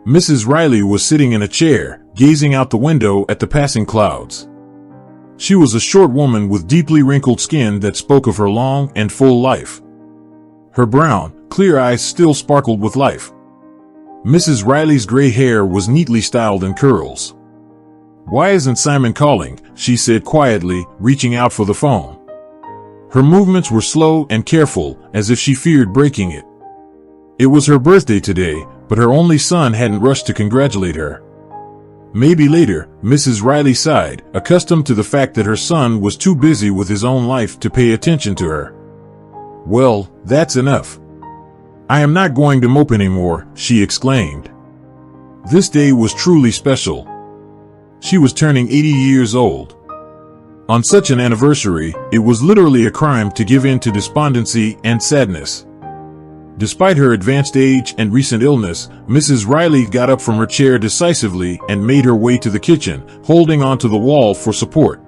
Mrs. Riley was sitting in a chair, gazing out the window at the passing clouds. She was a short woman with deeply wrinkled skin that spoke of her long and full life. Her brown, clear eyes still sparkled with life. Mrs. Riley's gray hair was neatly styled in curls. "Why isn't Simon calling?" she said quietly, reaching out for the phone. Her movements were slow and careful, as if she feared breaking it. It was her birthday today, but her only son hadn't rushed to congratulate her. Maybe later, Mrs. Riley sighed, accustomed to the fact that her son was too busy with his own life to pay attention to her. "Well, that's enough. I am not going to mope anymore," she exclaimed. This day was truly special. She was turning 80 years old. On such an anniversary, it was literally a crime to give in to despondency and sadness. Despite her advanced age and recent illness, Mrs. Riley got up from her chair decisively and made her way to the kitchen, holding onto the wall for support.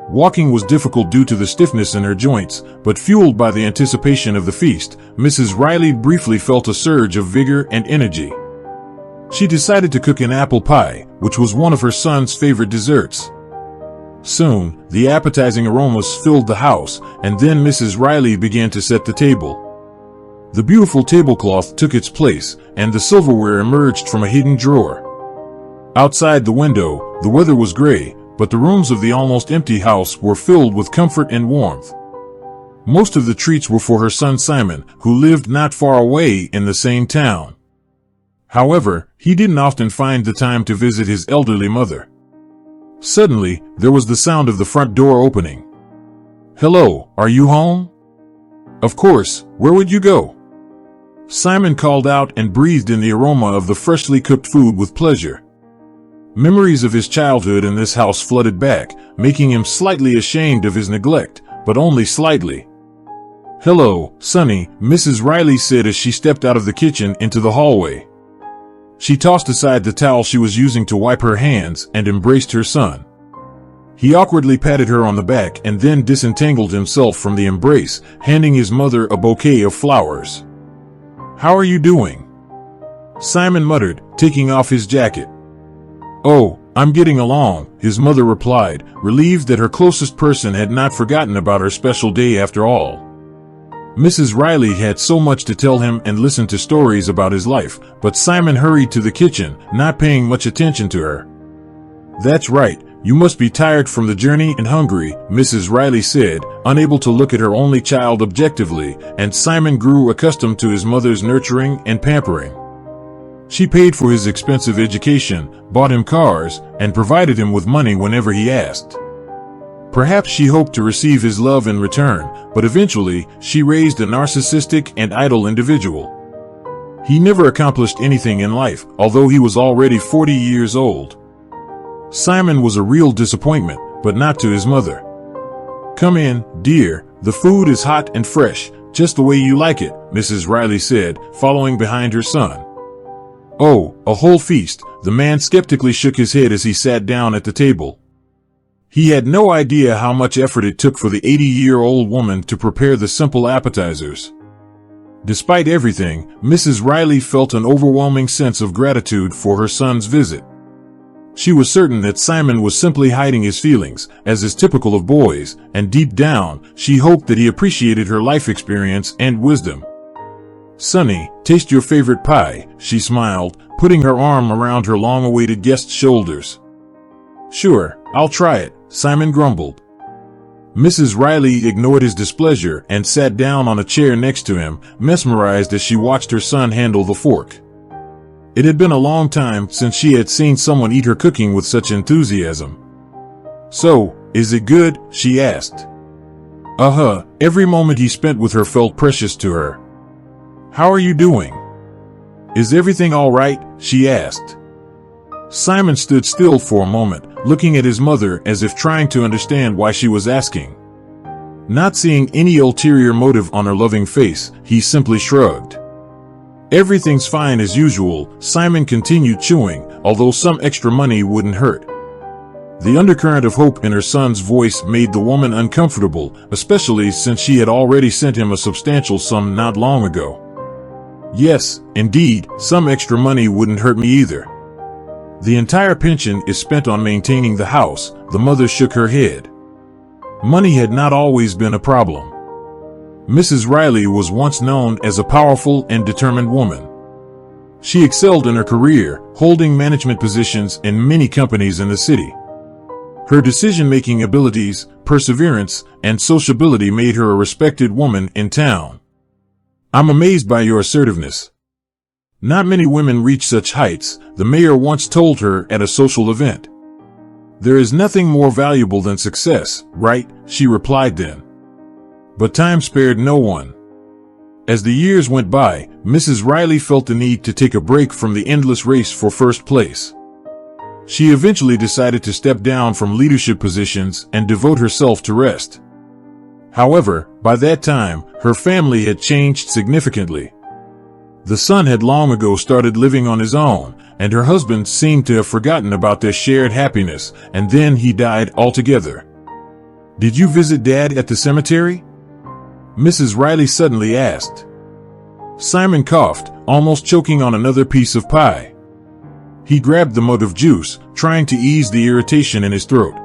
Walking was difficult due to the stiffness in her joints, but fueled by the anticipation of the feast, Mrs. Riley briefly felt a surge of vigor and energy. She decided to cook an apple pie, which was one of her son's favorite desserts. Soon, the appetizing aromas filled the house, and then Mrs. Riley began to set the table. The beautiful tablecloth took its place, and the silverware emerged from a hidden drawer. Outside the window, the weather was gray, but the rooms of the almost empty house were filled with comfort and warmth. Most of the treats were for her son Simon, who lived not far away in the same town. However, he didn't often find the time to visit his elderly mother. Suddenly, there was the sound of the front door opening. "Hello, are you home?" "Of course, where would you go?" Simon called out and breathed in the aroma of the freshly cooked food with pleasure. Memories of his childhood in this house flooded back, making him slightly ashamed of his neglect, but only slightly. "Hello, Sonny," Mrs. Riley said as she stepped out of the kitchen into the hallway. She tossed aside the towel she was using to wipe her hands and embraced her son. He awkwardly patted her on the back and then disentangled himself from the embrace, handing his mother a bouquet of flowers. "How are you doing?" Simon muttered, taking off his jacket. "Oh, I'm getting along," his mother replied, relieved that her closest person had not forgotten about her special day after all. Mrs. Riley had so much to tell him and listened to stories about his life, but Simon hurried to the kitchen, not paying much attention to her. "That's right, you must be tired from the journey and hungry," Mrs. Riley said, unable to look at her only child objectively, and Simon grew accustomed to his mother's nurturing and pampering. She paid for his expensive education, bought him cars, and provided him with money whenever he asked. Perhaps she hoped to receive his love in return, but eventually, she raised a narcissistic and idle individual. He never accomplished anything in life, although he was already 40 years old. Simon was a real disappointment, but not to his mother. "Come in, dear, the food is hot and fresh, just the way you like it," Mrs. Riley said, following behind her son. "Oh, a whole feast," the man skeptically shook his head as he sat down at the table. He had no idea how much effort it took for the 80-year-old woman to prepare the simple appetizers. Despite everything, Mrs. Riley felt an overwhelming sense of gratitude for her son's visit. She was certain that Simon was simply hiding his feelings, as is typical of boys, and deep down, she hoped that he appreciated her life experience and wisdom. "Sonny, taste your favorite pie," she smiled, putting her arm around her long-awaited guest's shoulders. "Sure, I'll try it," Simon grumbled. Mrs. Riley ignored his displeasure and sat down on a chair next to him, mesmerized as she watched her son handle the fork. It had been a long time since she had seen someone eat her cooking with such enthusiasm. "So, is it good?" she asked. Every moment he spent with her felt precious to her. "How are you doing? Is everything all right?" she asked. Simon stood still for a moment, looking at his mother as if trying to understand why she was asking. Not seeing any ulterior motive on her loving face, he simply shrugged. "Everything's fine as usual," Simon continued chewing, although some extra money wouldn't hurt. The undercurrent of hope in her son's voice made the woman uncomfortable, especially since she had already sent him a substantial sum not long ago. Yes, indeed, some extra money wouldn't hurt me either. The entire pension is spent on maintaining the house. The mother shook her head. Money had not always been a problem. Mrs. Riley was once known as a powerful and determined woman. She excelled in her career, holding management positions in many companies in the city. Her decision-making abilities, perseverance, and sociability made her a respected woman in town. I'm amazed by your assertiveness. Not many women reach such heights, the mayor once told her at a social event. There is nothing more valuable than success, right? She replied then. But time spared no one. As the years went by, Mrs. Riley felt the need to take a break from the endless race for first place. She eventually decided to step down from leadership positions and devote herself to rest. However, by that time, her family had changed significantly. The son had long ago started living on his own, and her husband seemed to have forgotten about their shared happiness, and then he died altogether. Did you visit Dad at the cemetery? Mrs. Riley suddenly asked. Simon coughed, almost choking on another piece of pie. He grabbed the mug of juice, trying to ease the irritation in his throat.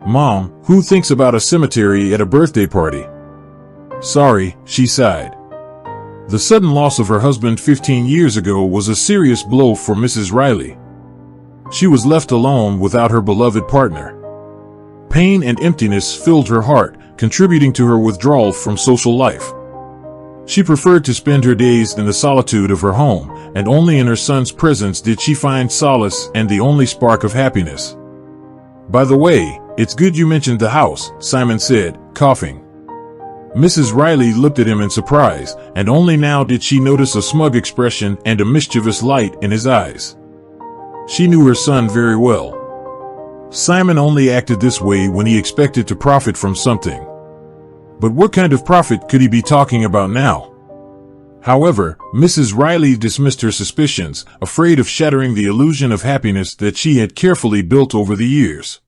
Mom, who thinks about a cemetery at a birthday party? Sorry, she sighed. The sudden loss of her husband 15 years ago was a serious blow for Mrs. Riley. She was left alone without her beloved partner. Pain and emptiness filled her heart, contributing to her withdrawal from social life. She preferred to spend her days in the solitude of her home, and only in her son's presence did she find solace and the only spark of happiness. By the way, it's good you mentioned the house, Simon said, coughing. Mrs. Riley looked at him in surprise, and only now did she notice a smug expression and a mischievous light in his eyes. She knew her son very well. Simon only acted this way when he expected to profit from something. But what kind of profit could he be talking about now? However, Mrs. Riley dismissed her suspicions, afraid of shattering the illusion of happiness that she had carefully built over the years.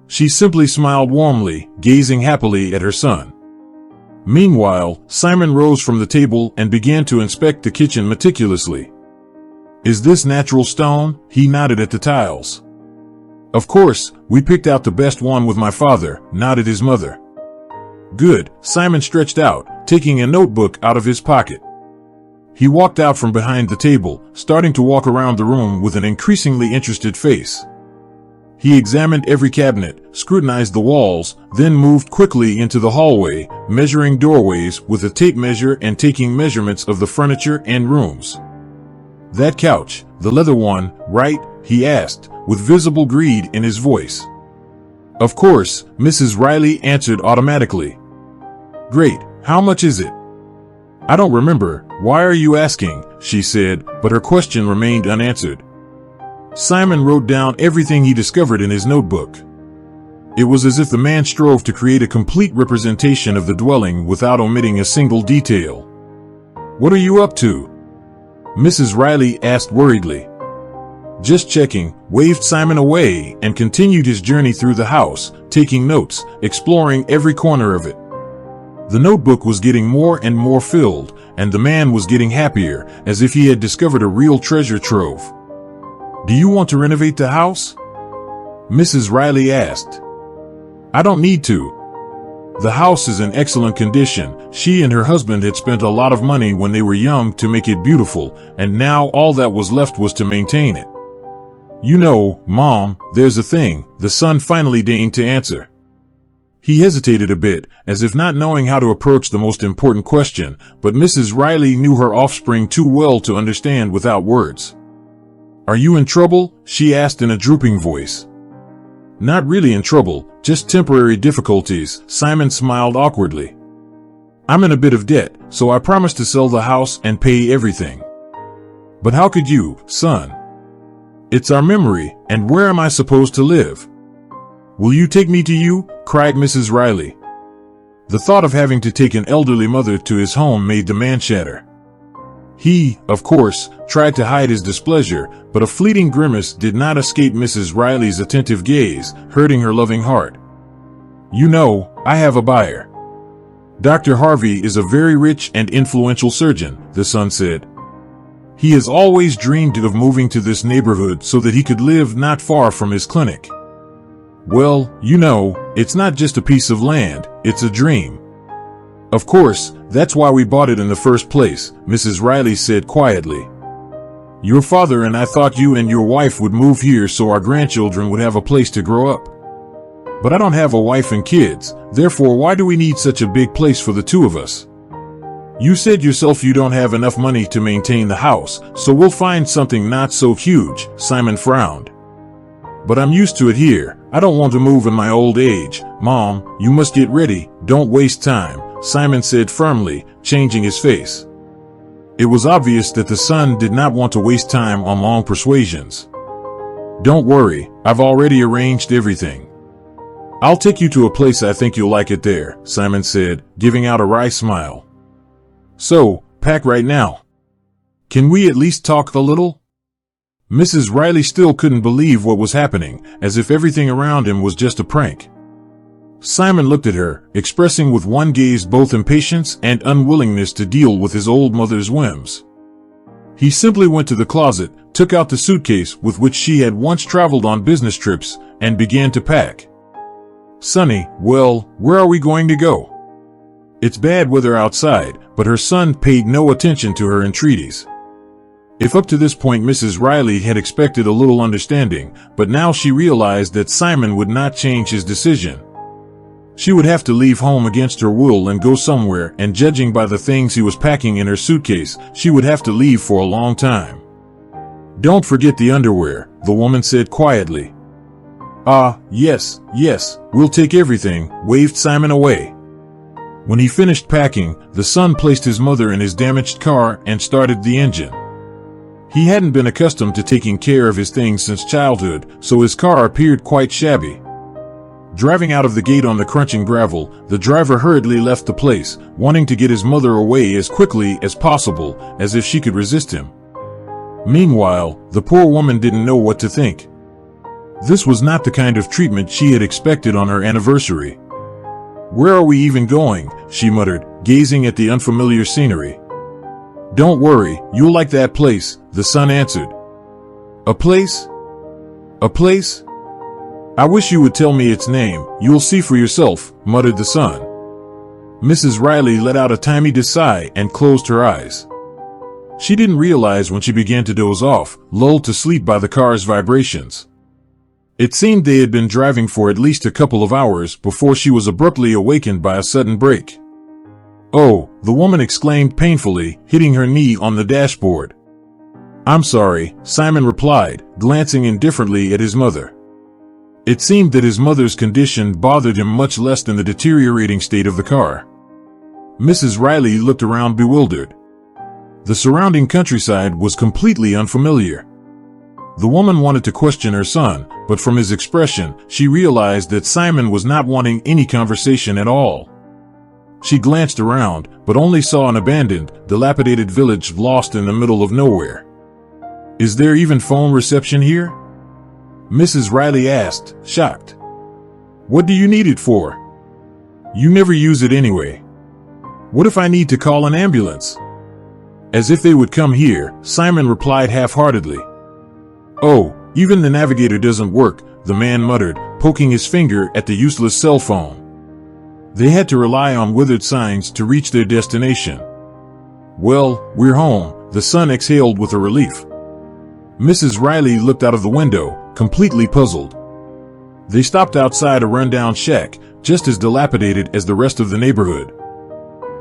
She simply smiled warmly, gazing happily at her son. Meanwhile, Simon rose from the table and began to inspect the kitchen meticulously. Is this natural stone? He nodded at the tiles. Of course, we picked out the best one with my father, nodded his mother. Good, Simon stretched out, taking a notebook out of his pocket. He walked out from behind the table, starting to walk around the room with an increasingly interested face. He examined every cabinet, scrutinized the walls, then moved quickly into the hallway, measuring doorways with a tape measure and taking measurements of the furniture and rooms. That couch, the leather one, right? He asked, with visible greed in his voice. Of course, Mrs. Riley answered automatically. Great, how much is it? I don't remember, why are you asking? She said, but her question remained unanswered. Simon wrote down everything he discovered in his notebook. It was as if the man strove to create a complete representation of the dwelling without omitting a single detail. What are you up to? Mrs. Riley asked worriedly. Just checking, waved Simon away and continued his journey through the house, taking notes, exploring every corner of it. The notebook was getting more and more filled, and the man was getting happier, as if he had discovered a real treasure trove. Do you want to renovate the house? Mrs. Riley asked. I don't need to. The house is in excellent condition. She and her husband had spent a lot of money when they were young to make it beautiful, and now all that was left was to maintain it. You know, Mom, there's a thing, the son finally deigned to answer. He hesitated a bit, as if not knowing how to approach the most important question, but Mrs. Riley knew her offspring too well to understand without words. Are you in trouble? She asked in a drooping voice. Not really in trouble, just temporary difficulties, Simon smiled awkwardly. I'm in a bit of debt, so I promised to sell the house and pay everything. But how could you, son? It's our memory, and where am I supposed to live? Will you take me to you? Cried Mrs. Riley. The thought of having to take an elderly mother to his home made the man shudder. He, of course, tried to hide his displeasure, but a fleeting grimace did not escape Mrs. Riley's attentive gaze, hurting her loving heart. You know, I have a buyer. Dr. Harvey is a very rich and influential surgeon, the son said. He has always dreamed of moving to this neighborhood so that he could live not far from his clinic. Well, you know, it's not just a piece of land, it's a dream. Of course, that's why we bought it in the first place, Mrs. Riley said quietly. Your father and I thought you and your wife would move here so our grandchildren would have a place to grow up. But I don't have a wife and kids, therefore why do we need such a big place for the two of us? You said yourself you don't have enough money to maintain the house, so we'll find something not so huge, Simon frowned. But I'm used to it here. I don't want to move in my old age. Mom, you must get ready, don't waste time, Simon said firmly, changing his face. It was obvious that the son did not want to waste time on long persuasions. Don't worry, I've already arranged everything. I'll take you to a place I think you'll like it there, Simon said, giving out a wry smile. So, pack right now. Can we at least talk a little? Mrs. Riley still couldn't believe what was happening, as if everything around him was just a prank. Simon looked at her, expressing with one gaze both impatience and unwillingness to deal with his old mother's whims. He simply went to the closet, took out the suitcase with which she had once traveled on business trips, and began to pack. Sonny, well, where are we going to go? It's bad weather outside, but her son paid no attention to her entreaties. If up to this point Mrs. Riley had expected a little understanding, but now she realized that Simon would not change his decision. She would have to leave home against her will and go somewhere, and judging by the things he was packing in her suitcase, she would have to leave for a long time. Don't forget the underwear, the woman said quietly. Ah, yes, we'll take everything, waved Simon away. When he finished packing, the son placed his mother in his damaged car and started the engine. He hadn't been accustomed to taking care of his things since childhood, so his car appeared quite shabby. Driving out of the gate on the crunching gravel, the driver hurriedly left the place, wanting to get his mother away as quickly as possible, as if she could resist him. Meanwhile, the poor woman didn't know what to think. This was not the kind of treatment she had expected on her anniversary. Where are we even going? She muttered, gazing at the unfamiliar scenery. Don't worry, you'll like that place, the son answered. A place? A place? I wish you would tell me its name, you'll see for yourself, muttered the son. Mrs. Riley let out a tiny sigh and closed her eyes. She didn't realize when she began to doze off, lulled to sleep by the car's vibrations. It seemed they had been driving for at least a couple of hours before she was abruptly awakened by a sudden brake. Oh, the woman exclaimed painfully, hitting her knee on the dashboard. I'm sorry, Simon replied, glancing indifferently at his mother. It seemed that his mother's condition bothered him much less than the deteriorating state of the car. Mrs. Riley looked around bewildered. The surrounding countryside was completely unfamiliar. The woman wanted to question her son, but from his expression, she realized that Simon was not wanting any conversation at all. She glanced around, but only saw an abandoned, dilapidated village lost in the middle of nowhere. Is there even phone reception here? Mrs. Riley asked, shocked. What do you need it for? You never use it anyway. What if I need to call an ambulance? As if they would come here, Simon replied half-heartedly. Oh, even the navigator doesn't work, the man muttered, poking his finger at the useless cell phone. They had to rely on withered signs to reach their destination. Well, we're home, the son exhaled with a relief. Mrs. Riley looked out of the window, completely puzzled. They stopped outside a rundown shack, just as dilapidated as the rest of the neighborhood.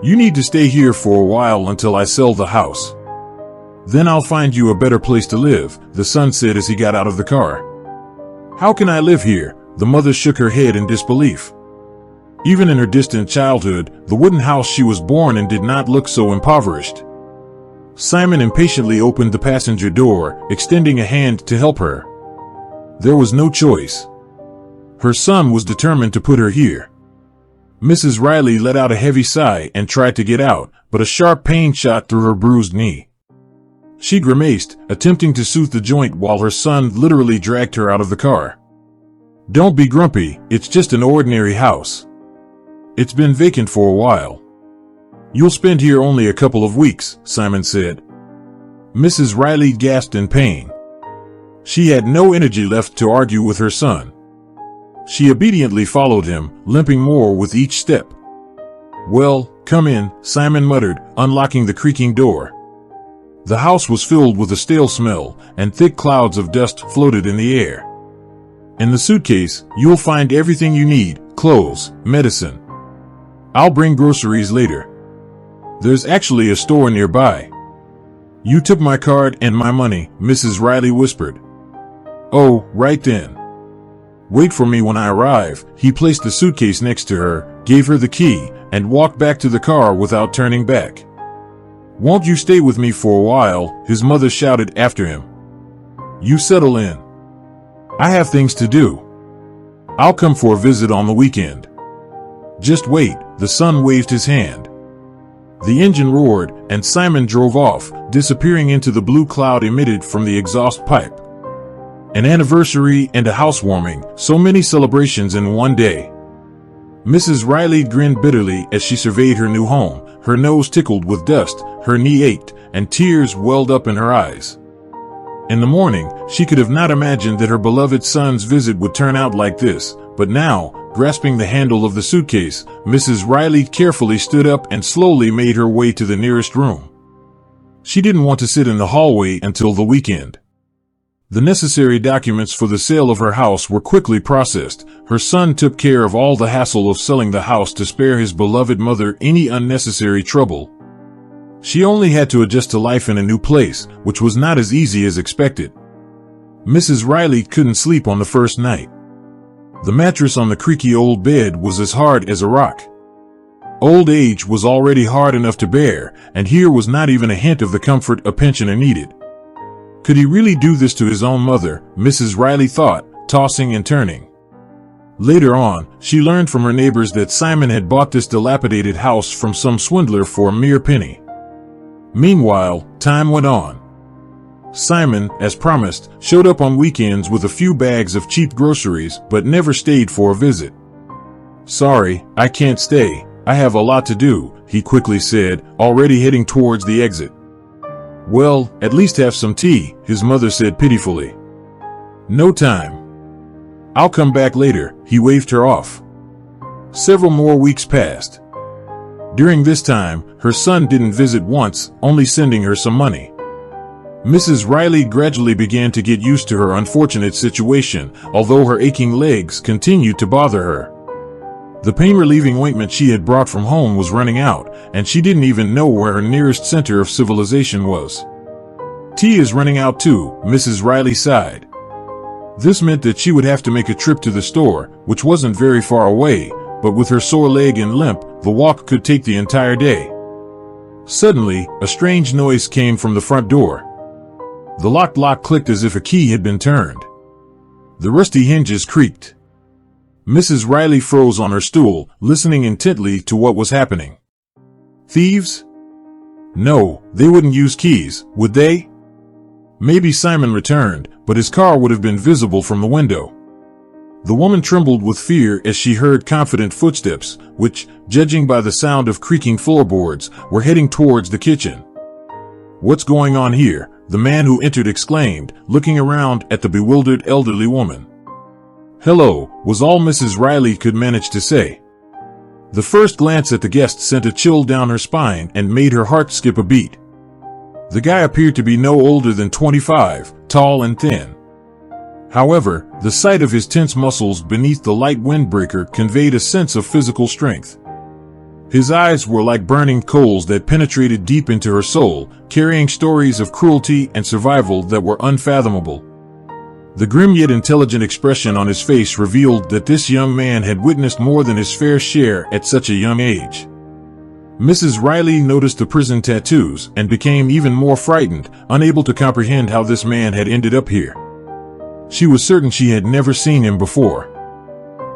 You need to stay here for a while until I sell the house. Then I'll find you a better place to live, the son said as he got out of the car. How can I live here? The mother shook her head in disbelief. Even in her distant childhood, the wooden house she was born in did not look so impoverished. Simon impatiently opened the passenger door, extending a hand to help her. There was no choice. Her son was determined to put her here. Mrs. Riley let out a heavy sigh and tried to get out, but a sharp pain shot through her bruised knee. She grimaced, attempting to soothe the joint while her son literally dragged her out of the car. Don't be grumpy, it's just an ordinary house. It's been vacant for a while. You'll spend here only a couple of weeks, Simon said. Mrs. Riley gasped in pain. She had no energy left to argue with her son. She obediently followed him, limping more with each step. Well, come in, Simon muttered, unlocking the creaking door. The house was filled with a stale smell, and thick clouds of dust floated in the air. In the suitcase, you'll find everything you need: clothes, medicine. I'll bring groceries later. There's actually a store nearby. You took my card and my money, Mrs. Riley whispered. Oh, right then. Wait for me when I arrive. He placed the suitcase next to her, gave her the key, and walked back to the car without turning back. Won't you stay with me for a while? His mother shouted after him. You settle in. I have things to do. I'll come for a visit on the weekend. Just wait, the son waved his hand. The engine roared, and Simon drove off, disappearing into the blue cloud emitted from the exhaust pipe. An anniversary and a housewarming, so many celebrations in one day. Mrs. Riley grinned bitterly as she surveyed her new home. Her nose tickled with dust, her knee ached, and tears welled up in her eyes. In the morning, she could have not imagined that her beloved son's visit would turn out like this, but now, grasping the handle of the suitcase, Mrs. Riley carefully stood up and slowly made her way to the nearest room. She didn't want to sit in the hallway until the weekend. The necessary documents for the sale of her house were quickly processed. Her son took care of all the hassle of selling the house to spare his beloved mother any unnecessary trouble. She only had to adjust to life in a new place, which was not as easy as expected. Mrs. Riley couldn't sleep on the first night. The mattress on the creaky old bed was as hard as a rock. Old age was already hard enough to bear, and here was not even a hint of the comfort a pensioner needed. Could he really do this to his own mother? Mrs. Riley thought, tossing and turning. Later on, she learned from her neighbors that Simon had bought this dilapidated house from some swindler for a mere penny. Meanwhile, time went on. Simon, as promised, showed up on weekends with a few bags of cheap groceries, but never stayed for a visit. Sorry, I can't stay. I have a lot to do, he quickly said, already heading towards the exit. Well, at least have some tea, his mother said pitifully. No time. I'll come back later, he waved her off. Several more weeks passed. During this time, her son didn't visit once, only sending her some money. Mrs. Riley gradually began to get used to her unfortunate situation, although her aching legs continued to bother her. The pain-relieving ointment she had brought from home was running out, and she didn't even know where her nearest center of civilization was. Tea is running out too, Mrs. Riley sighed. This meant that she would have to make a trip to the store, which wasn't very far away, but with her sore leg and limp, the walk could take the entire day. Suddenly, a strange noise came from the front door. The locked lock clicked as if a key had been turned. The rusty hinges creaked. Mrs. Riley froze on her stool, listening intently to what was happening. Thieves? No, they wouldn't use keys, would they? Maybe Simon returned, but his car would have been visible from the window. The woman trembled with fear as she heard confident footsteps, which, judging by the sound of creaking floorboards, were heading towards the kitchen. What's going on here? The man who entered exclaimed, looking around at the bewildered elderly woman. Hello, was all Mrs. Riley could manage to say. The first glance at the guest sent a chill down her spine and made her heart skip a beat. The guy appeared to be no older than 25, tall and thin. However, the sight of his tense muscles beneath the light windbreaker conveyed a sense of physical strength. His eyes were like burning coals that penetrated deep into her soul, carrying stories of cruelty and survival that were unfathomable. The grim yet intelligent expression on his face revealed that this young man had witnessed more than his fair share at such a young age. Mrs. Riley noticed the prison tattoos and became even more frightened, unable to comprehend how this man had ended up here. She was certain she had never seen him before.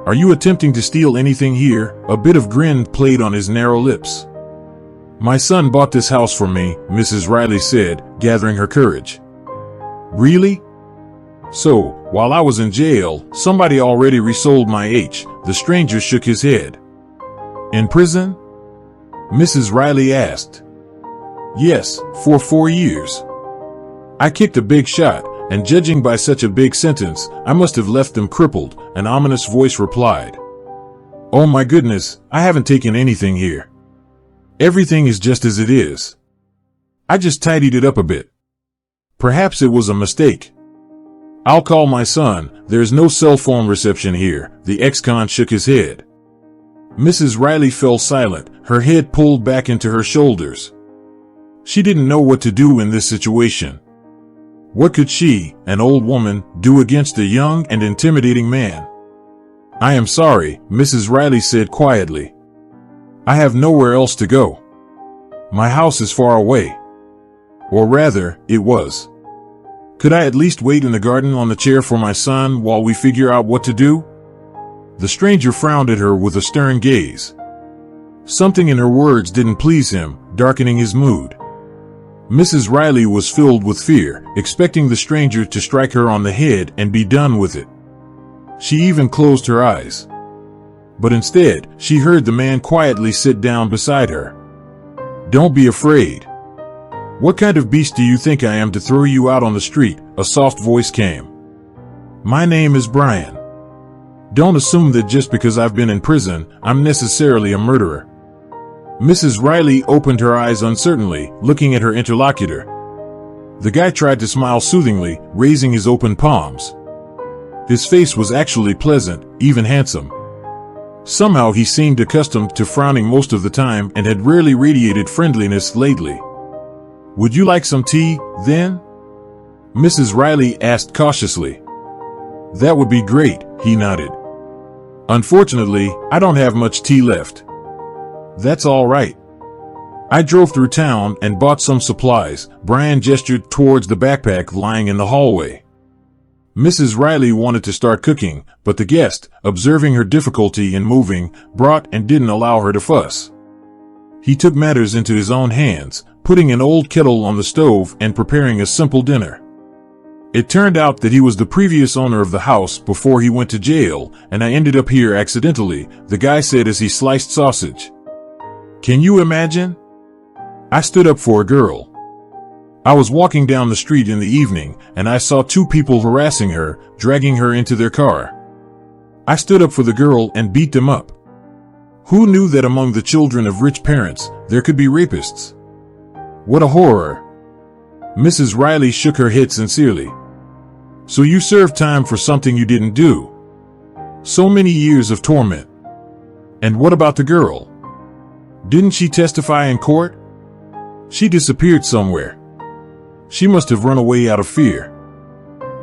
Are you attempting to steal anything here? A bit of grin played on his narrow lips. My son bought this house for me, Mrs. Riley said, gathering her courage. Really? So, while I was in jail, somebody already resold my H. The stranger shook his head. In prison? Mrs. Riley asked. Yes, for 4 years. I kicked a big shot, and judging by such a big sentence, I must have left them crippled, an ominous voice replied. Oh my goodness, I haven't taken anything here. Everything is just as it is. I just tidied it up a bit. Perhaps it was a mistake. I'll call my son. There's no cell phone reception here. The ex-con shook his head. Mrs. Riley fell silent, her head pulled back into her shoulders. She didn't know what to do in this situation. What could she, an old woman, do against a young and intimidating man? I am sorry, Mrs. Riley said quietly. I have nowhere else to go. My house is far away. Or rather, it was. Could I at least wait in the garden on the chair for my son while we figure out what to do? The stranger frowned at her with a stern gaze. Something in her words didn't please him, darkening his mood. Mrs. Riley was filled with fear, expecting the stranger to strike her on the head and be done with it. She even closed her eyes. But instead, she heard the man quietly sit down beside her. Don't be afraid. What kind of beast do you think I am to throw you out on the street? A soft voice came. My name is Brian. Don't assume that just because I've been in prison, I'm necessarily a murderer. Mrs. Riley opened her eyes uncertainly, looking at her interlocutor. The guy tried to smile soothingly, raising his open palms. His face was actually pleasant, even handsome. Somehow he seemed accustomed to frowning most of the time and had rarely radiated friendliness lately. Would you like some tea, then? Mrs. Riley asked cautiously. That would be great, he nodded. Unfortunately, I don't have much tea left. That's all right. I drove through town and bought some supplies. Brian gestured towards the backpack lying in the hallway. Mrs. Riley wanted to start cooking, but the guest, observing her difficulty in moving, brought and didn't allow her to fuss. He took matters into his own hands, putting an old kettle on the stove and preparing a simple dinner. It turned out that he was the previous owner of the house before he went to jail, and I ended up here accidentally, the guy said as he sliced sausage. Can you imagine? I stood up for a girl. I was walking down the street in the evening, and I saw 2 people harassing her, dragging her into their car. I stood up for the girl and beat them up. Who knew that among the children of rich parents, there could be rapists? What a horror. Mrs. Riley shook her head sincerely. So you served time for something you didn't do. So many years of torment. And what about the girl? Didn't she testify in court? She disappeared somewhere. She must have run away out of fear.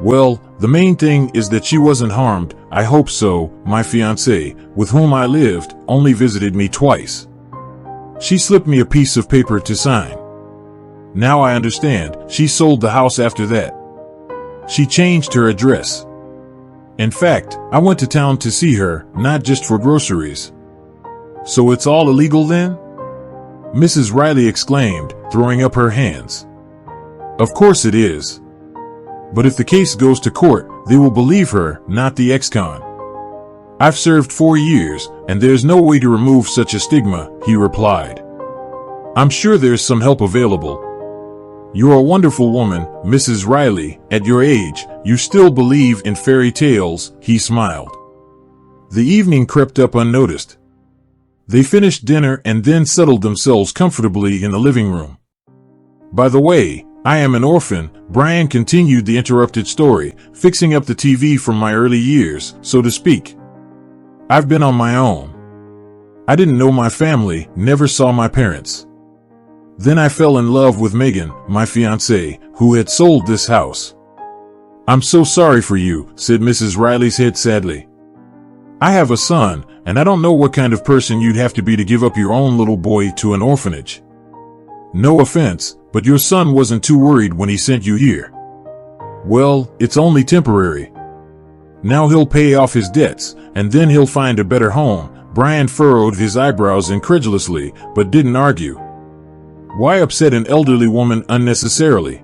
Well, the main thing is that she wasn't harmed. I hope so. My fiancée, with whom I lived, only visited me twice. She slipped me a piece of paper to sign. Now I understand. She sold the house after that. She changed her address. In fact, I went to town to see her, not just for groceries. So it's all illegal then? Mrs. Riley exclaimed, throwing up her hands. Of course it is. But if the case goes to court, they will believe her, not the ex-con. I've served 4 years, and there's no way to remove such a stigma, he replied. I'm sure there's some help available. You're a wonderful woman, Mrs. Riley. At your age, you still believe in fairy tales, he smiled. The evening crept up unnoticed. They finished dinner and then settled themselves comfortably in the living room. By the way, I am an orphan, Brian continued the interrupted story, fixing up the TV from my early years, so to speak. I've been on my own. I didn't know my family, never saw my parents. Then I fell in love with Megan, my fiancée, who had sold this house. I'm so sorry for you, said Mrs. Riley's head sadly. I have a son, and I don't know what kind of person you'd have to be to give up your own little boy to an orphanage. No offense, but your son wasn't too worried when he sent you here. Well, it's only temporary. Now he'll pay off his debts, and then he'll find a better home. Brian furrowed his eyebrows incredulously, but didn't argue. Why upset an elderly woman unnecessarily?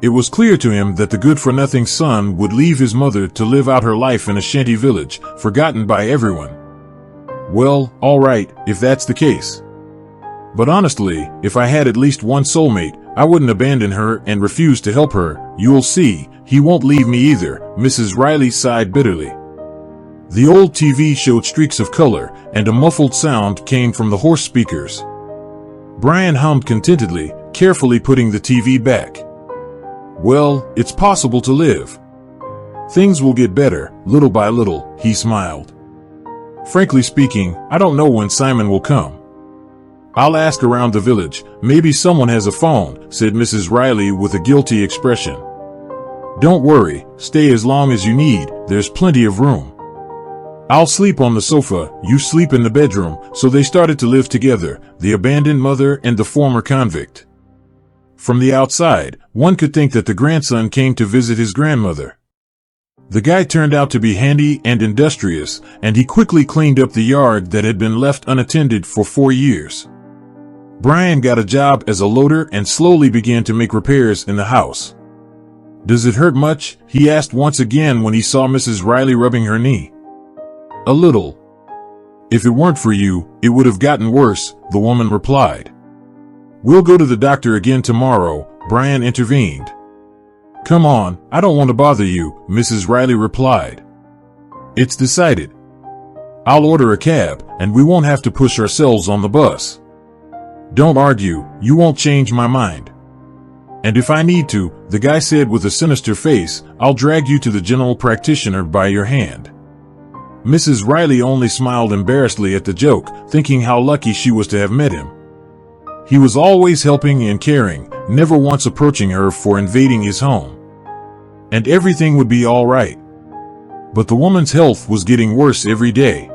It was clear to him that the good-for-nothing son would leave his mother to live out her life in a shanty village, forgotten by everyone. Well, all right, if that's the case. But honestly, if I had at least one soulmate, I wouldn't abandon her and refuse to help her. You'll see, he won't leave me either, Mrs. Riley sighed bitterly. The old TV showed streaks of color, and a muffled sound came from the hoarse speakers. Brian hummed contentedly, carefully putting the TV back. Well, it's possible to live. Things will get better, little by little, he smiled. Frankly speaking, I don't know when Simon will come. I'll ask around the village, maybe someone has a phone, said Mrs. Riley with a guilty expression. Don't worry, stay as long as you need, there's plenty of room. I'll sleep on the sofa, you sleep in the bedroom. So they started to live together, the abandoned mother and the former convict. From the outside, one could think that the grandson came to visit his grandmother. The guy turned out to be handy and industrious, and he quickly cleaned up the yard that had been left unattended for 4 years. Brian got a job as a loader and slowly began to make repairs in the house. Does it hurt much? He asked once again when he saw Mrs. Riley rubbing her knee. A little. If it weren't for you, it would have gotten worse, the woman replied. We'll go to the doctor again tomorrow, Brian intervened. Come on, I don't want to bother you, Mrs. Riley replied. It's decided. I'll order a cab, and we won't have to push ourselves on the bus. Don't argue, you won't change my mind. And if I need to, the guy said with a sinister face, I'll drag you to the general practitioner by your hand. Mrs. Riley only smiled embarrassedly at the joke, thinking how lucky she was to have met him. He was always helping and caring, never once approaching her for invading his home. And everything would be all right. But the woman's health was getting worse every day.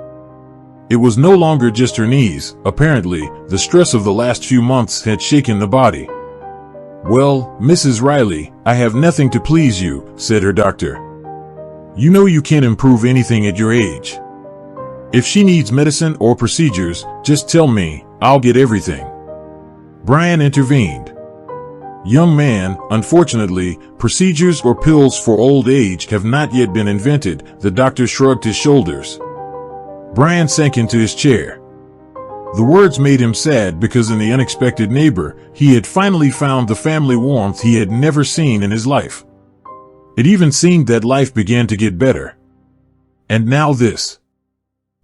It was no longer just her knees, apparently, the stress of the last few months had shaken the body. Well, Mrs. Riley, I have nothing to please you, said her doctor. You know you can't improve anything at your age. If she needs medicine or procedures, just tell me, I'll get everything. Brian intervened. Young man, unfortunately, procedures or pills for old age have not yet been invented, the doctor shrugged his shoulders. Brian sank into his chair. The words made him sad because in the unexpected neighbor, he had finally found the family warmth he had never seen in his life. It even seemed that life began to get better. And now this.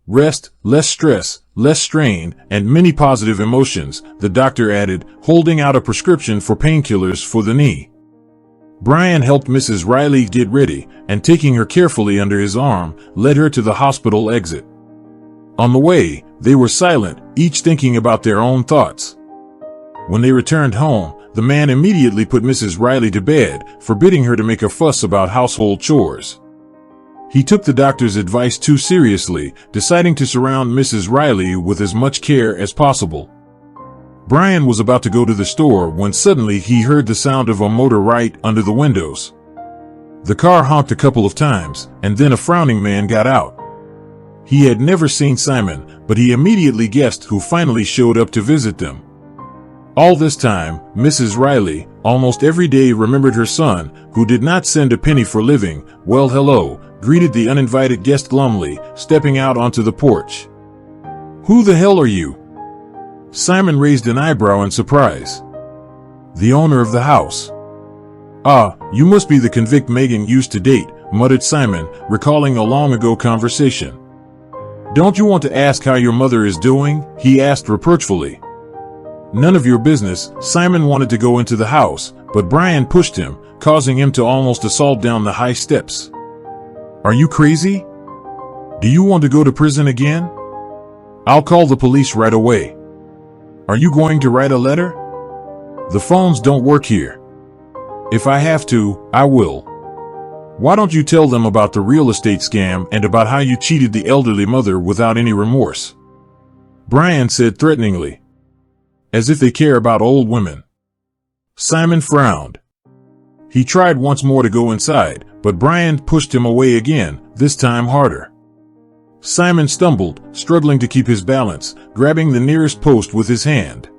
Rest, less stress, less strain, and many positive emotions, the doctor added, holding out a prescription for painkillers for the knee. Brian helped Mrs. Riley get ready, and taking her carefully under his arm, led her to the hospital exit. On the way, they were silent, each thinking about their own thoughts. When they returned home, the man immediately put Mrs. Riley to bed, forbidding her to make a fuss about household chores. He took the doctor's advice too seriously, deciding to surround Mrs. Riley with as much care as possible. Brian was about to go to the store when suddenly he heard the sound of a motor right under the windows. The car honked a couple of times, and then a frowning man got out. He had never seen Simon, but he immediately guessed who finally showed up to visit them. All this time, Mrs. Riley, almost every day remembered her son, who did not send a penny for living. Well, hello, greeted the uninvited guest glumly, stepping out onto the porch. Who the hell are you? Simon raised an eyebrow in surprise. The owner of the house. Ah, you must be the convict Megan used to date, muttered Simon, recalling a long ago conversation. Don't you want to ask how your mother is doing? He asked reproachfully. None of your business. Simon wanted to go into the house, but Brian pushed him, causing him to almost assault down the high steps. Are you crazy? Do you want to go to prison again? I'll call the police right away. Are you going to write a letter? The phones don't work here. If I have to, I will. Why don't you tell them about the real estate scam and about how you cheated the elderly mother without any remorse? Brian said threateningly. As if they care about old women. Simon frowned. He tried once more to go inside, but Brian pushed him away again, this time harder. Simon stumbled, struggling to keep his balance, grabbing the nearest post with his hand.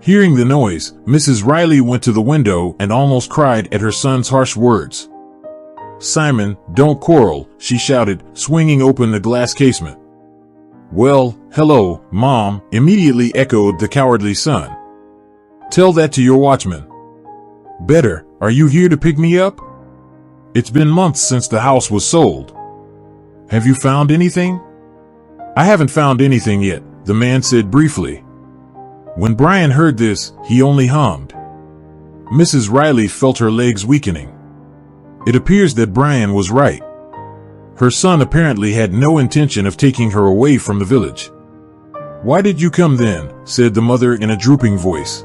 Hearing the noise, Mrs. Riley went to the window and almost cried at her son's harsh words. Simon, don't quarrel, she shouted, swinging open the glass casement. "Well, hello, Mom," immediately echoed the cowardly son. "Tell that to your watchman." "Better, are you here to pick me up? It's been months since the house was sold. Have you found anything?" "I haven't found anything yet," the man said briefly. When Brian heard this, he only hummed. Mrs. Riley felt her legs weakening. It appears that Brian was right. Her son apparently had no intention of taking her away from the village. "Why did you come then?" said the mother in a drooping voice.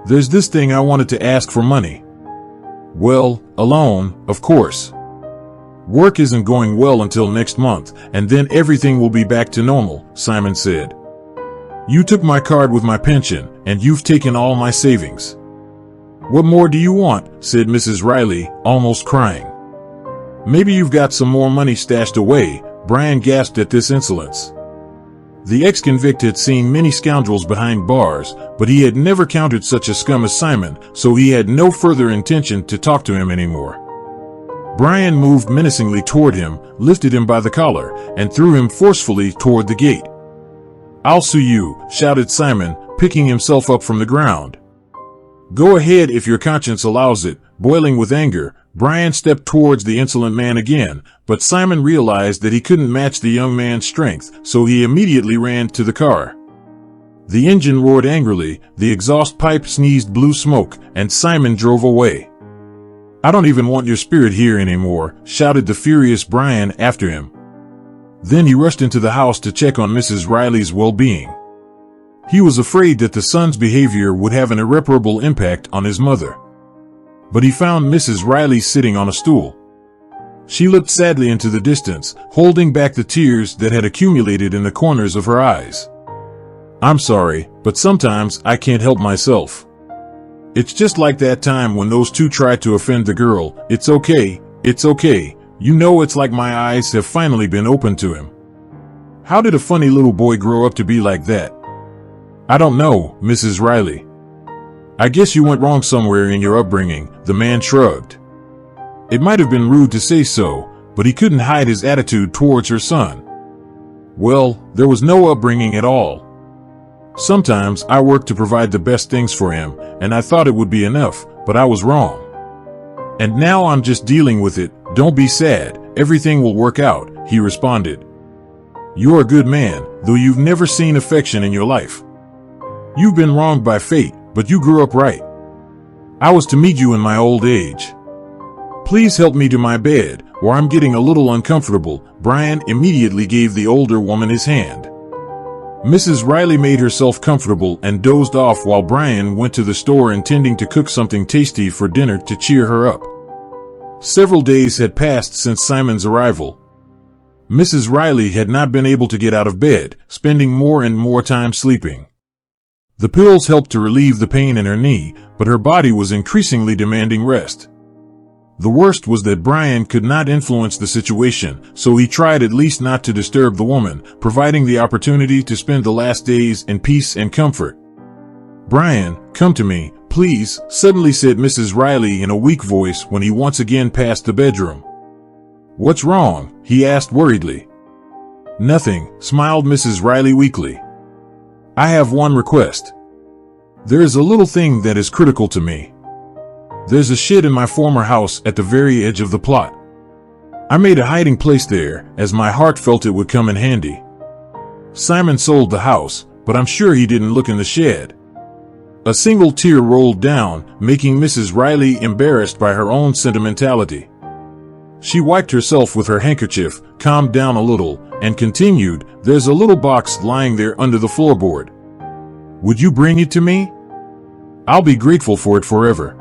"There's this thing I wanted to ask for money." "Well, a loan, of course. Work isn't going well until next month, and then everything will be back to normal," Simon said. "You took my card with my pension, and you've taken all my savings." "What more do you want?" said Mrs. Riley, almost crying. "Maybe you've got some more money stashed away," Brian gasped at this insolence. The ex-convict had seen many scoundrels behind bars, but he had never counted such a scum as Simon, so he had no further intention to talk to him anymore. Brian moved menacingly toward him, lifted him by the collar, and threw him forcefully toward the gate. "I'll sue you," shouted Simon, picking himself up from the ground. "Go ahead if your conscience allows it." Boiling with anger, Brian stepped towards the insolent man again, but Simon realized that he couldn't match the young man's strength, so he immediately ran to the car. The engine roared angrily, the exhaust pipe sneezed blue smoke, and Simon drove away. "I don't even want your spirit here anymore," shouted the furious Brian after him. Then he rushed into the house to check on Mrs. Riley's well-being. He was afraid that the son's behavior would have an irreparable impact on his mother. But he found Mrs. Riley sitting on a stool. She looked sadly into the distance, holding back the tears that had accumulated in the corners of her eyes. "I'm sorry, but sometimes I can't help myself. It's just like that time when those two tried to offend the girl. It's okay, it's okay. You know, it's like my eyes have finally been opened to him. How did a funny little boy grow up to be like that?" "I don't know, Mrs. Riley. I guess you went wrong somewhere in your upbringing," the man shrugged. It might have been rude to say so, but he couldn't hide his attitude towards her son. "Well, there was no upbringing at all. Sometimes I worked to provide the best things for him, and I thought it would be enough, but I was wrong. And now I'm just dealing with it. Don't be sad, everything will work out," he responded. "You're a good man, though you've never seen affection in your life. You've been wronged by fate, but you grew up right. I was to meet you in my old age. Please help me to my bed, or I'm getting a little uncomfortable." Brian immediately gave the older woman his hand. Mrs. Riley made herself comfortable and dozed off while Brian went to the store intending to cook something tasty for dinner to cheer her up. Several days had passed since Simon's arrival. Mrs. Riley had not been able to get out of bed, spending more and more time sleeping. The pills helped to relieve the pain in her knee, but her body was increasingly demanding rest. The worst was that Brian could not influence the situation, so he tried at least not to disturb the woman, providing the opportunity to spend the last days in peace and comfort. "Brian, come to me, please," suddenly said Mrs. Riley in a weak voice when he once again passed the bedroom. "What's wrong?" he asked worriedly. "Nothing," smiled Mrs. Riley weakly. "I have one request. There is a little thing that is critical to me. There's a shed in my former house at the very edge of the plot. I made a hiding place there, as my heart felt it would come in handy. Simon sold the house, but I'm sure he didn't look in the shed." A single tear rolled down, making Mrs. Riley embarrassed by her own sentimentality. She wiped herself with her handkerchief, calmed down a little, and continued, "There's a little box lying there under the floorboard. Would you bring it to me? I'll be grateful for it forever."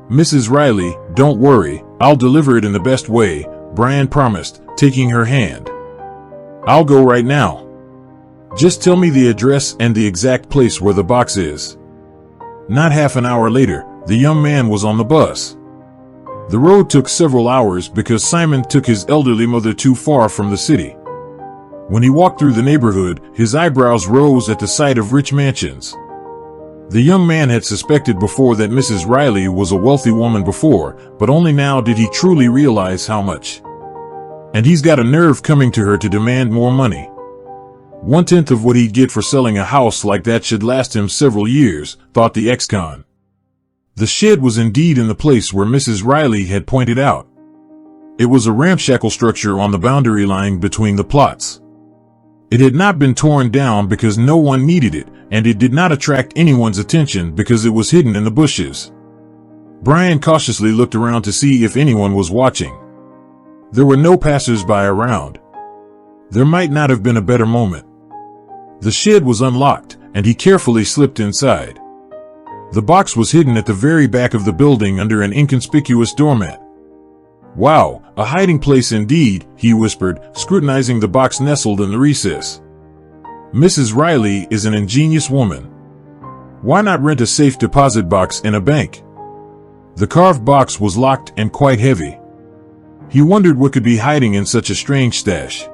"Mrs. Riley, don't worry, I'll deliver it in the best way," Brian promised, taking her hand. "I'll go right now. Just tell me the address and the exact place where the box is." Not half an hour later, the young man was on the bus. The road took several hours because Simon took his elderly mother too far from the city. When he walked through the neighborhood, his eyebrows rose at the sight of rich mansions. The young man had suspected before that Mrs. Riley was a wealthy woman before, but only now did he truly realize how much. And he's got a nerve coming to her to demand more money. 1/10 of what he'd get for selling a house like that should last him several years, thought the ex-con. The shed was indeed in the place where Mrs. Riley had pointed out. It was a ramshackle structure on the boundary line between the plots. It had not been torn down because no one needed it, and it did not attract anyone's attention because it was hidden in the bushes. Brian cautiously looked around to see if anyone was watching. There were no passers-by around. There might not have been a better moment. The shed was unlocked, and he carefully slipped inside. The box was hidden at the very back of the building under an inconspicuous doormat. "Wow, a hiding place indeed," he whispered, scrutinizing the box nestled in the recess. "Mrs. Riley is an ingenious woman. Why not rent a safe deposit box in a bank?" The carved box was locked and quite heavy. He wondered what could be hiding in such a strange stash.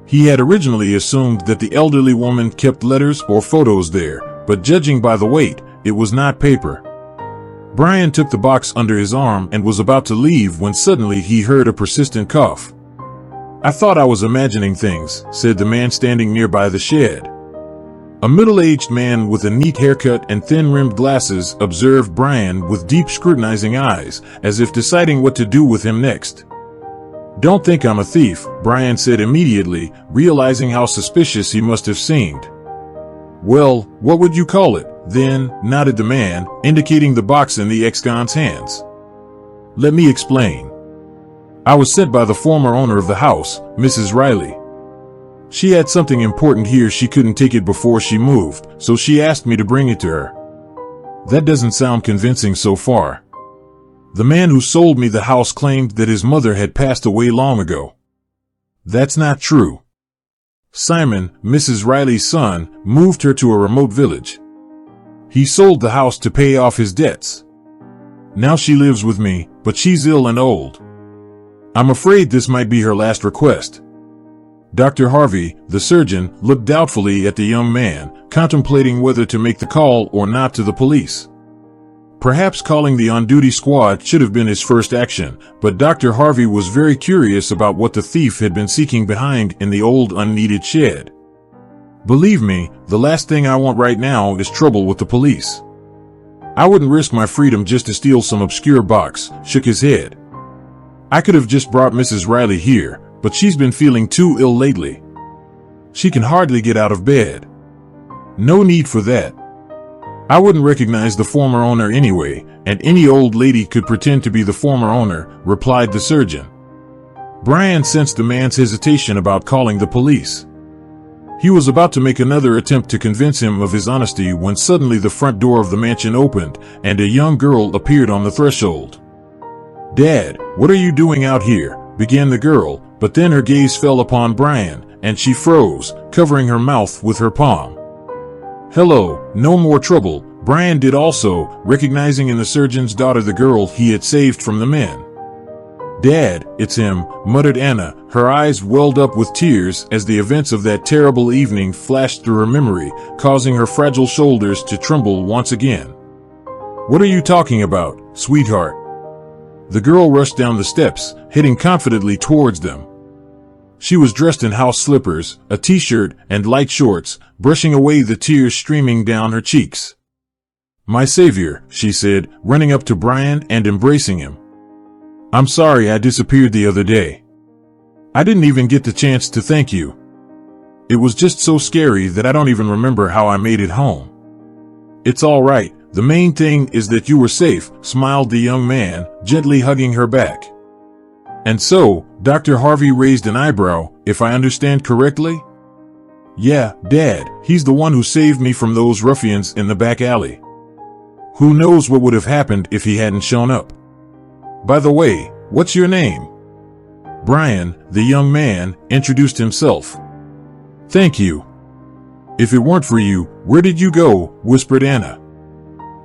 He had originally assumed that the elderly woman kept letters or photos there, but judging by the weight, it was not paper. Brian took the box under his arm and was about to leave when suddenly he heard a persistent cough. "I thought I was imagining things," said the man standing nearby the shed. A middle-aged man with a neat haircut and thin-rimmed glasses observed Brian with deep scrutinizing eyes, as if deciding what to do with him next. "Don't think I'm a thief," Brian said immediately, realizing how suspicious he must have seemed. "Well, what would you call it, then?" nodded the man, indicating the box in the ex-con's hands. "Let me explain. I was sent by the former owner of the house, Mrs. Riley. She had something important here she couldn't take it before she moved, so she asked me to bring it to her." "That doesn't sound convincing so far. The man who sold me the house claimed that his mother had passed away long ago." "That's not true. Simon, Mrs. Riley's son, moved her to a remote village. He sold the house to pay off his debts. Now she lives with me, but she's ill and old. I'm afraid this might be her last request." Dr. Harvey, the surgeon, looked doubtfully at the young man, contemplating whether to make the call or not to the police. Perhaps calling the on-duty squad should have been his first action, but Dr. Harvey was very curious about what the thief had been seeking behind in the old unneeded shed. "Believe me, the last thing I want right now is trouble with the police. I wouldn't risk my freedom just to steal some obscure box," shook his head. "I could have just brought Mrs. Riley here, but she's been feeling too ill lately. She can hardly get out of bed. No need for that. I wouldn't recognize the former owner anyway, and any old lady could pretend to be the former owner," replied the surgeon. Brian sensed the man's hesitation about calling the police. He was about to make another attempt to convince him of his honesty when suddenly the front door of the mansion opened, and a young girl appeared on the threshold. "Dad, what are you doing out here?" began the girl, but then her gaze fell upon Brian, and she froze, covering her mouth with her palm. "Hello, no more trouble," Brian did also, recognizing in the surgeon's daughter the girl he had saved from the men. "Dad, it's him," muttered Anna, her eyes welled up with tears as the events of that terrible evening flashed through her memory, causing her fragile shoulders to tremble once again. "What are you talking about, sweetheart?" The girl rushed down the steps, heading confidently towards them. She was dressed in house slippers, a t-shirt, and light shorts, brushing away the tears streaming down her cheeks. "My savior," she said, running up to Brian and embracing him. "I'm sorry I disappeared the other day. I didn't even get the chance to thank you. It was just so scary that I don't even remember how I made it home." "It's all right. The main thing is that you were safe," smiled the young man, gently hugging her back. "And so," Dr. Harvey raised an eyebrow, "if I understand correctly?" "Yeah, Dad, he's the one who saved me from those ruffians in the back alley. Who knows what would have happened if he hadn't shown up. By the way, what's your name?" Brian, the young man, introduced himself. "Thank you. If it weren't for you, where did you go?" whispered Anna.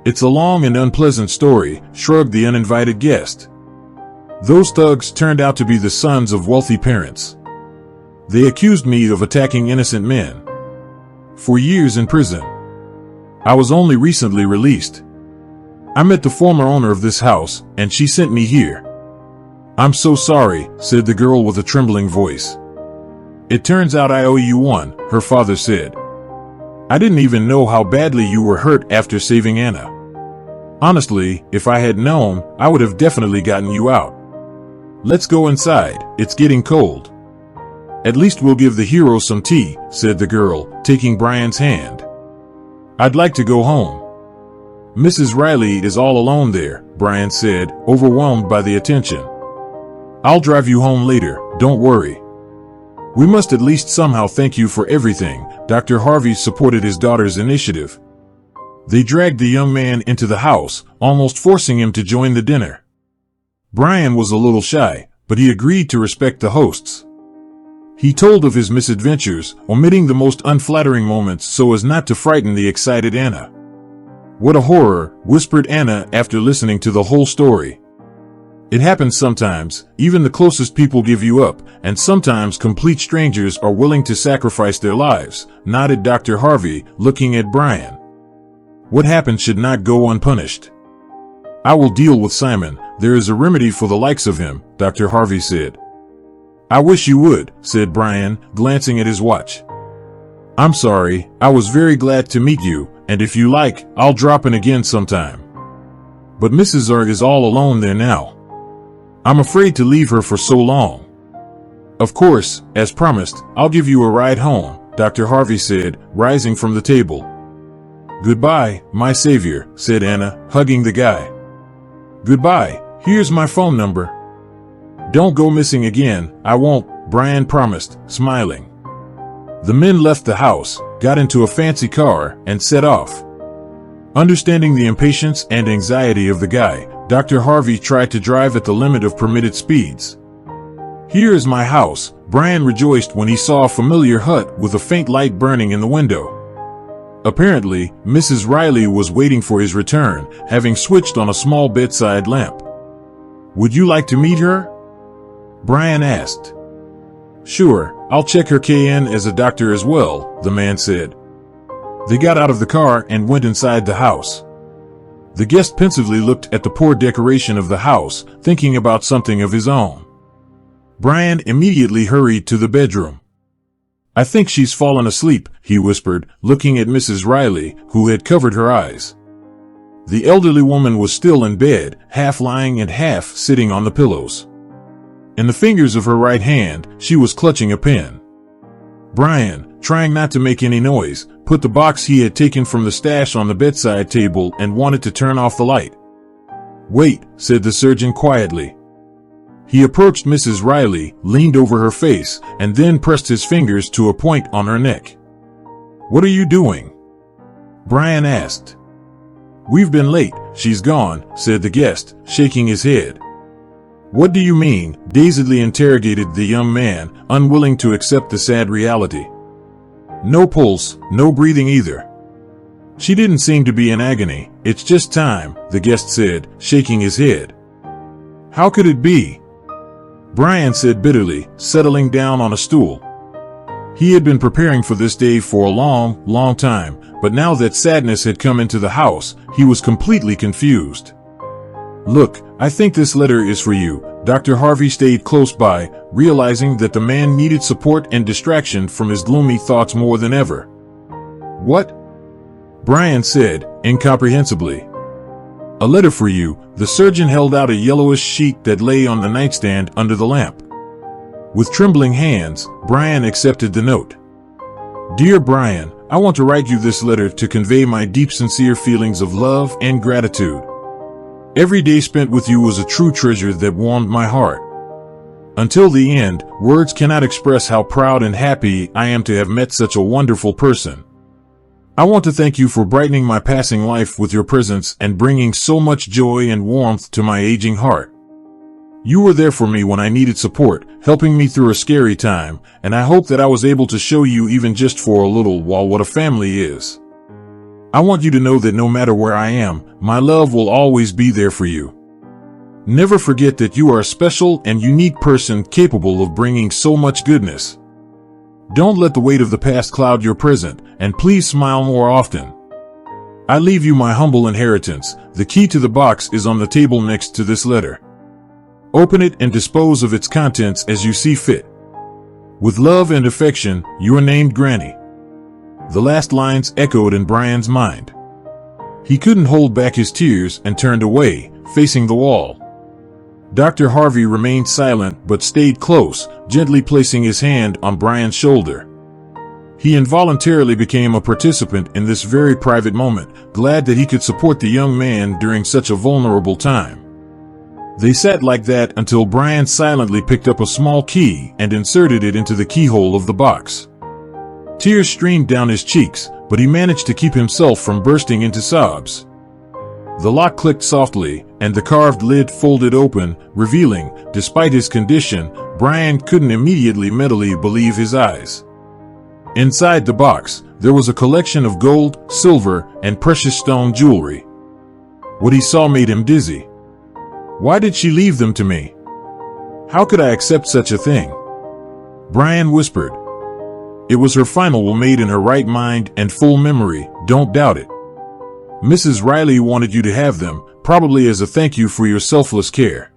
"It's a long and unpleasant story," shrugged the uninvited guest. "Those thugs turned out to be the sons of wealthy parents. They accused me of attacking innocent men. For years in prison. I was only recently released. I met the former owner of this house, and she sent me here." "I'm so sorry," said the girl with a trembling voice. It turns out I owe you one, her father said. I didn't even know how badly you were hurt after saving Anna. Honestly, if I had known, I would have definitely gotten you out. Let's go inside, it's getting cold. At least we'll give the hero some tea, said the girl, taking Brian's hand. I'd like to go home. Mrs. Riley is all alone there, Brian said, overwhelmed by the attention. I'll drive you home later, don't worry. We must at least somehow thank you for everything. Dr. Harvey supported his daughter's initiative. They dragged the young man into the house, almost forcing him to join the dinner. Brian was a little shy, but he agreed to respect the hosts. He told of his misadventures, omitting the most unflattering moments so as not to frighten the excited Anna. What a horror, whispered Anna after listening to the whole story. It happens sometimes, even the closest people give you up, and sometimes complete strangers are willing to sacrifice their lives, nodded Dr. Harvey, looking at Brian. What happened should not go unpunished. I will deal with Simon, there is a remedy for the likes of him, Dr. Harvey said. I wish you would, said Brian, glancing at his watch. I'm sorry, I was very glad to meet you, and if you like, I'll drop in again sometime. But Mrs. R is all alone there now. I'm afraid to leave her for so long. Of course, as promised, I'll give you a ride home, Dr. Harvey said, rising from the table. Goodbye, my savior, said Anna, hugging the guy. Goodbye, here's my phone number. Don't go missing again, I won't, Brian promised, smiling. The men left the house, got into a fancy car, and set off. Understanding the impatience and anxiety of the guy, Dr. Harvey tried to drive at the limit of permitted speeds. Here is my house, Brian rejoiced when he saw a familiar hut with a faint light burning in the window. Apparently, Mrs. Riley was waiting for his return, having switched on a small bedside lamp. Would you like to meet her? Brian asked. Sure, I'll check her KN as a doctor as well, the man said. They got out of the car and went inside the house. The guest pensively looked at the poor decoration of the house, thinking about something of his own. Brian immediately hurried to the bedroom. I think she's fallen asleep, he whispered, looking at Mrs. Riley, who had covered her eyes. The elderly woman was still in bed, half lying and half sitting on the pillows. In the fingers of her right hand, she was clutching a pen. Brian, trying not to make any noise, put the box he had taken from the stash on the bedside table and wanted to turn off the light. Wait, said the surgeon quietly. He approached Mrs. Riley, leaned over her face, and then pressed his fingers to a point on her neck. What are you doing? Brian asked. We've been late, she's gone, said the guest, shaking his head. What do you mean? Dazedly interrogated the young man, unwilling to accept the sad reality. No pulse, no breathing either. She didn't seem to be in agony. It's just time, the guest said, shaking his head. How could it be? Brian said bitterly, settling down on a stool. He had been preparing for this day for a long, long time, but now that sadness had come into the house, he was completely confused. Look, I think this letter is for you. Dr. Harvey stayed close by, realizing that the man needed support and distraction from his gloomy thoughts more than ever. What? Brian said, incomprehensibly. A letter for you. The surgeon held out a yellowish sheet that lay on the nightstand under the lamp. With trembling hands, Brian accepted the note. Dear Brian, I want to write you this letter to convey my deep sincere feelings of love and gratitude. Every day spent with you was a true treasure that warmed my heart. Until the end, words cannot express how proud and happy I am to have met such a wonderful person. I want to thank you for brightening my passing life with your presence and bringing so much joy and warmth to my aging heart. You were there for me when I needed support, helping me through a scary time, and I hope that I was able to show you even just for a little while what a family is. I want you to know that no matter where I am, my love will always be there for you. Never forget that you are a special and unique person capable of bringing so much goodness. Don't let the weight of the past cloud your present, and please smile more often. I leave you my humble inheritance. The key to the box is on the table next to this letter. Open it and dispose of its contents as you see fit. With love and affection, you are named Granny. The last lines echoed in Brian's mind. He couldn't hold back his tears and turned away, facing the wall. Dr. Harvey remained silent but stayed close, gently placing his hand on Brian's shoulder. He involuntarily became a participant in this very private moment, glad that he could support the young man during such a vulnerable time. They sat like that until Brian silently picked up a small key and inserted it into the keyhole of the box. Tears streamed down his cheeks, but he managed to keep himself from bursting into sobs. The lock clicked softly, and the carved lid folded open, revealing, despite his condition, Brian couldn't immediately mentally believe his eyes. Inside the box, there was a collection of gold, silver, and precious stone jewelry. What he saw made him dizzy. Why did she leave them to me? How could I accept such a thing? Brian whispered. It was her final will made in her right mind and full memory, don't doubt it. Mrs. Riley wanted you to have them, probably as a thank you for your selfless care.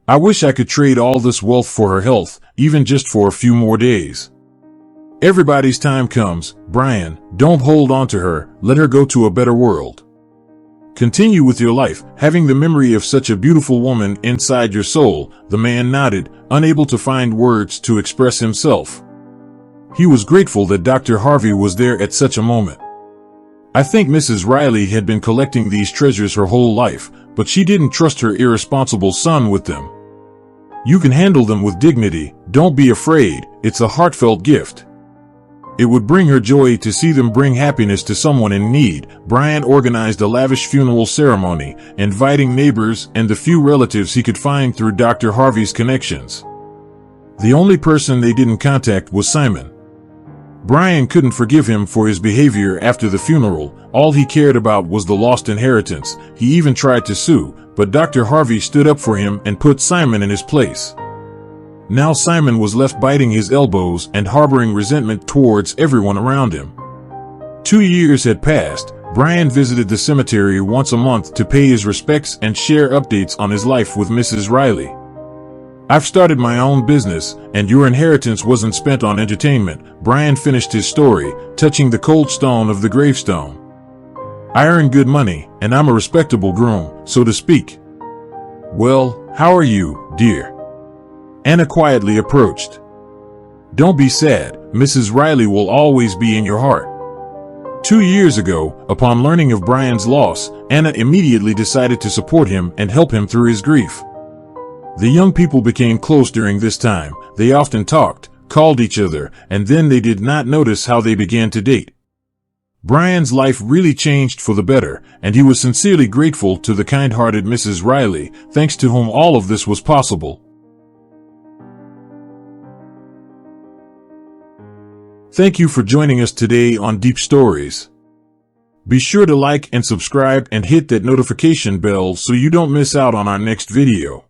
I wish I could trade all this wealth for her health, even just for a few more days. Everybody's time comes, Brian, don't hold on to her, let her go to a better world. Continue with your life, having the memory of such a beautiful woman inside your soul. The man nodded, unable to find words to express himself. He was grateful that Dr. Harvey was there at such a moment. I think Mrs. Riley had been collecting these treasures her whole life, but she didn't trust her irresponsible son with them. You can handle them with dignity, don't be afraid, it's a heartfelt gift. It would bring her joy to see them bring happiness to someone in need. Brian organized a lavish funeral ceremony, inviting neighbors and the few relatives he could find through Dr. Harvey's connections. The only person they didn't contact was Simon. Brian couldn't forgive him for his behavior after the funeral. All he cared about was the lost inheritance. He even tried to sue, but Dr. Harvey stood up for him and put Simon in his place. Now Simon was left biting his elbows and harboring resentment towards everyone around him. 2 years had passed. Brian visited the cemetery once a month to pay his respects and share updates on his life with Mrs. Riley. I've started my own business, and your inheritance wasn't spent on entertainment, Brian finished his story, touching the cold stone of the gravestone. I earn good money, and I'm a respectable groom, so to speak. Well, how are you, dear? Anna quietly approached. Don't be sad, Mrs. Riley will always be in your heart. 2 years ago, upon learning of Brian's loss, Anna immediately decided to support him and help him through his grief. The young people became close during this time. They often talked, called each other, and then they did not notice how they began to date. Brian's life really changed for the better, and he was sincerely grateful to the kind-hearted Mrs. Riley, thanks to whom all of this was possible. Thank you for joining us today on Deep Stories. Be sure to like and subscribe and hit that notification bell so you don't miss out on our next video.